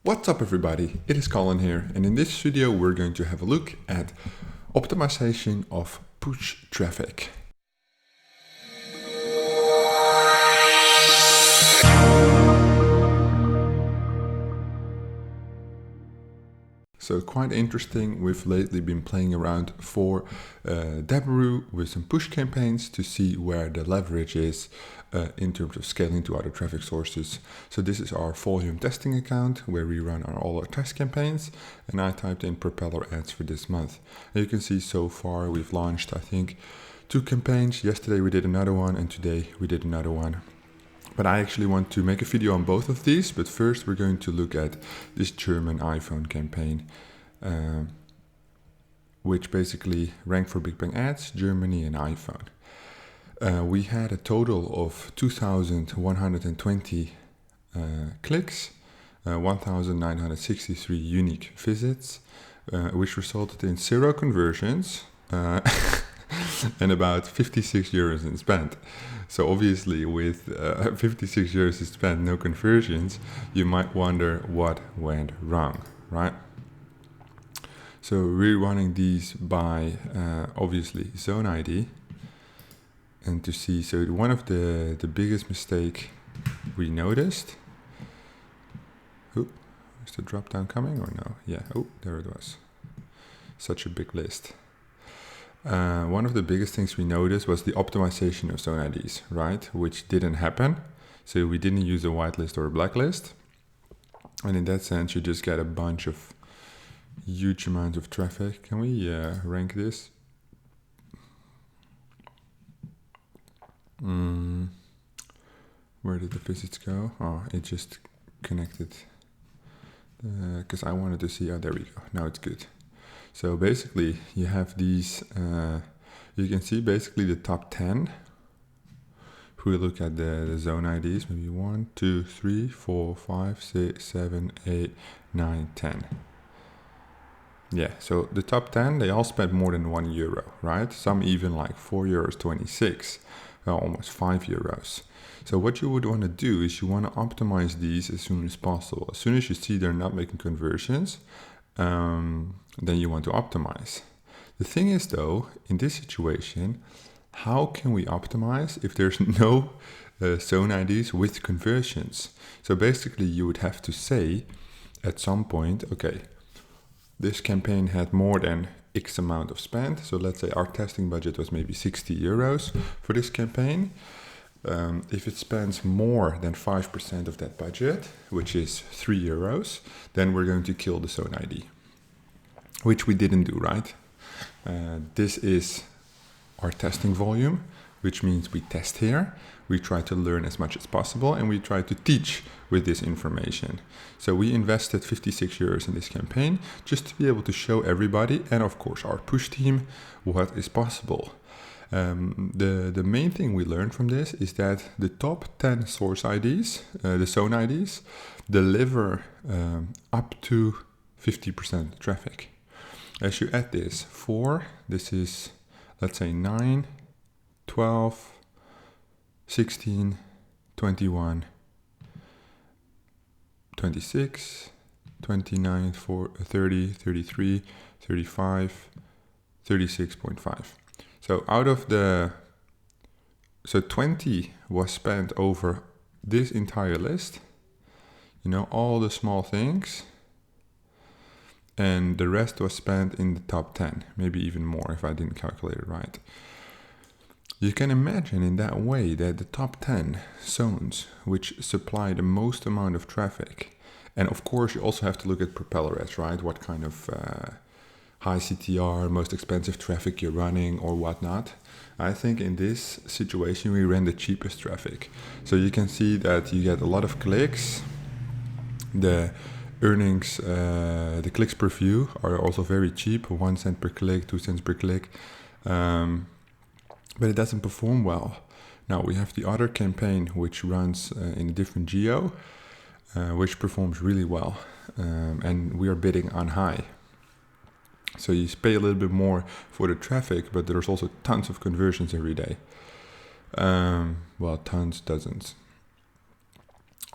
What's up everybody, it is Colin here, and in this video we're going to have a look at optimization of push traffic. So quite interesting, we've lately been playing around for Deliveroo with some push campaigns to see where the leverage is in terms of scaling to other traffic sources. So this is our volume testing account where we run all our test campaigns, and I typed in Propeller Ads for this month. And you can see so far we've launched I think 2 campaigns. Yesterday we did another one and today we did another one. But I actually want to make a video on both of these, but first we're going to look at this German iPhone campaign, which basically ranked for Big Bang Ads, Germany and iPhone. We had a total of 2,120 clicks, 1,963 unique visits, which resulted in 0 conversions and about 56 euros in spend. So obviously with 56 euros in spend, no conversions, you might wonder what went wrong, right? So we're running these by obviously zone ID. And to see, so one of the biggest mistake we noticed, is the drop down coming or no? Yeah, there it was. Such a big list. One of the biggest things we noticed was the optimization of zone IDs, right? Which didn't happen. So we didn't use a whitelist or a blacklist. And in that sense, you just get a bunch of huge amounts of traffic. Can we rank this? Where did the visits go? Oh, it just connected. Because I wanted to see, there we go. Now it's good. So basically you have these, you can see basically the top 10. If we look at the zone IDs, maybe 1, 2, 3, 4, 5, 6, 7, 8, 9, 10. Yeah, so the top 10, they all spent more than €1, right? Some even like €4.26, almost €5. So what you would want to do is you want to optimize these as soon as possible. As soon as you see they're not making conversions, then you want to optimize. The thing is though, in this situation, how can we optimize if there's no zone IDs with conversions? So basically you would have to say at some point, okay, this campaign had more than X amount of spend. So let's say our testing budget was maybe €60 for this campaign. If it spends more than 5% of that budget, which is €3, then we're going to kill the zone ID, which we didn't do, right? This is our testing volume, which means we test here, we try to learn as much as possible, and we try to teach with this information. So we invested €56 in this campaign just to be able to show everybody, and of course our push team, what is possible. The main thing we learned from this is that the top 10 source IDs, the zone IDs, deliver up to 50% traffic. As you add this 4, this is, let's say 9, 12, 16, 21, 26, 29, 30, 33, 35, 36.5. So out of so 20 was spent over this entire list, all the small things, and the rest was spent in the top 10, maybe even more if I didn't calculate it right. You can imagine in that way that the top 10 zones which supply the most amount of traffic, and of course you also have to look at Propeller Ads, right? What kind of high CTR, most expensive traffic you're running or whatnot. I think in this situation we ran the cheapest traffic. So you can see that you get a lot of clicks. The earnings, the clicks per view are also very cheap, 1 cent per click, 2 cents per click. But it doesn't perform well. Now we have the other campaign which runs in a different geo, which performs really well. And we are bidding on high. So you pay a little bit more for the traffic, but there's also tons of conversions every day. Well, tons, dozens.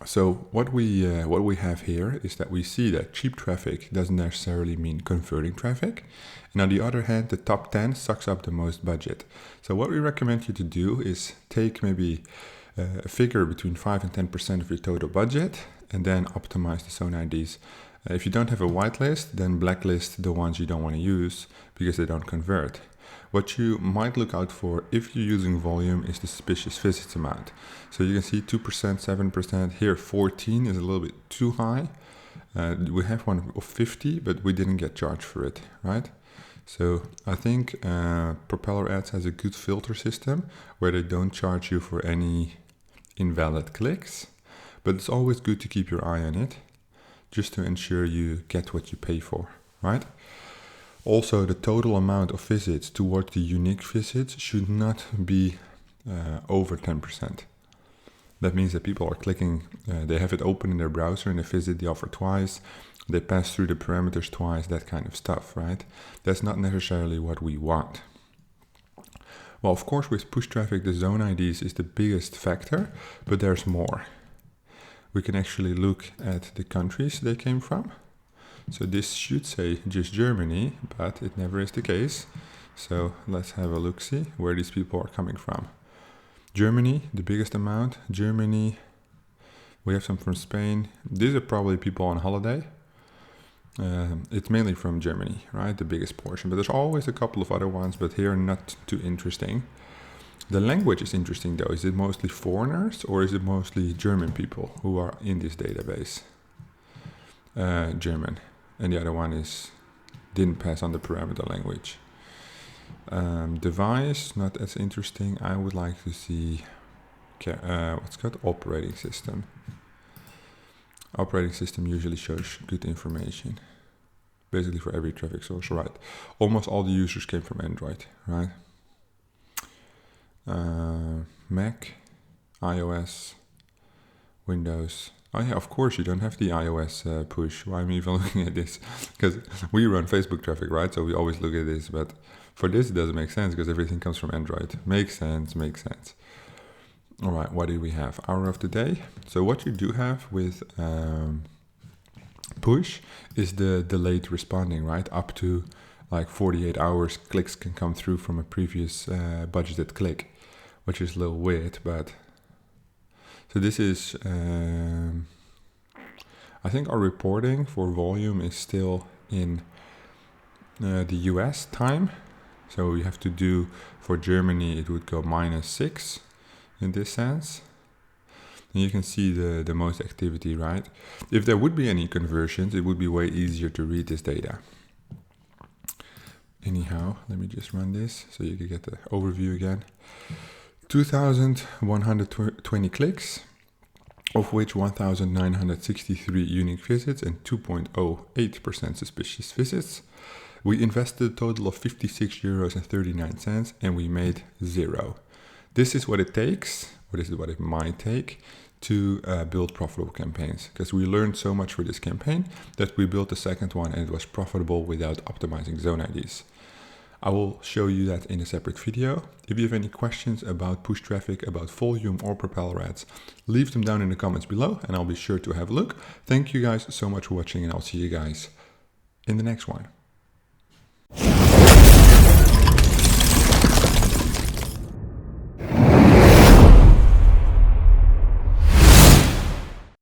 So what we have here is that we see that cheap traffic doesn't necessarily mean converting traffic. And on the other hand, the top 10 sucks up the most budget. So what we recommend you to do is take maybe a figure between 5 and 10% of your total budget and then optimize the zone IDs. If you don't have a whitelist, then blacklist the ones you don't want to use because they don't convert. What you might look out for if you're using volume is the suspicious visits amount. So you can see 2%, 7%, here 14 is a little bit too high. We have one of 50, but we didn't get charged for it, right? So I think Propeller Ads has a good filter system where they don't charge you for any invalid clicks, but it's always good to keep your eye on it just to ensure you get what you pay for, right? Also, the total amount of visits towards the unique visits should not be over 10%. That means that people are clicking, they have it open in their browser and they visit the offer twice, they pass through the parameters twice, that kind of stuff, right? That's not necessarily what we want. Well, of course, with push traffic, the zone IDs is the biggest factor, but there's more. We can actually look at the countries they came from. So this should say just Germany, but it never is the case. So let's have a look-see where these people are coming from. Germany, the biggest amount. Germany, we have some from Spain. These are probably people on holiday. It's mainly from Germany, right? The biggest portion, but there's always a couple of other ones, but here not too interesting. The language is interesting though. Is it mostly foreigners or is it mostly German people who are in this database? German. And the other one is didn't pass on the parameter language. Device, not as interesting. I would like to see what's called operating system. Operating system usually shows good information. Basically for every traffic source, right? Almost all the users came from Android, right? Mac, iOS, Windows. Oh yeah, of course you don't have the iOS push. Why am I even looking at this? Because we run Facebook traffic, right? So we always look at this, but for this it doesn't make sense because everything comes from Android. Makes sense. All right, what do we have? Hour of the day. So what you do have with push is the delayed responding, right? Up to like 48 hours clicks can come through from a previous budgeted click, which is a little weird, but so this is, I think our reporting for volume is still in the US time. So we have to do, for Germany, it would go -6 in this sense. And you can see the most activity, right? If there would be any conversions, it would be way easier to read this data. Anyhow, let me just run this so you can get the overview again. 2,120 clicks, of which 1,963 unique visits and 2.08% suspicious visits. We invested a total of €56.39 and we made 0. This is what it takes, or this is what it might take to build profitable campaigns, because we learned so much for this campaign that we built the second one and it was profitable without optimizing zone IDs. I will show you that in a separate video. If you have any questions about push traffic, about volume or Propeller Ads, leave them down in the comments below and I'll be sure to have a look. Thank you guys so much for watching and I'll see you guys in the next one.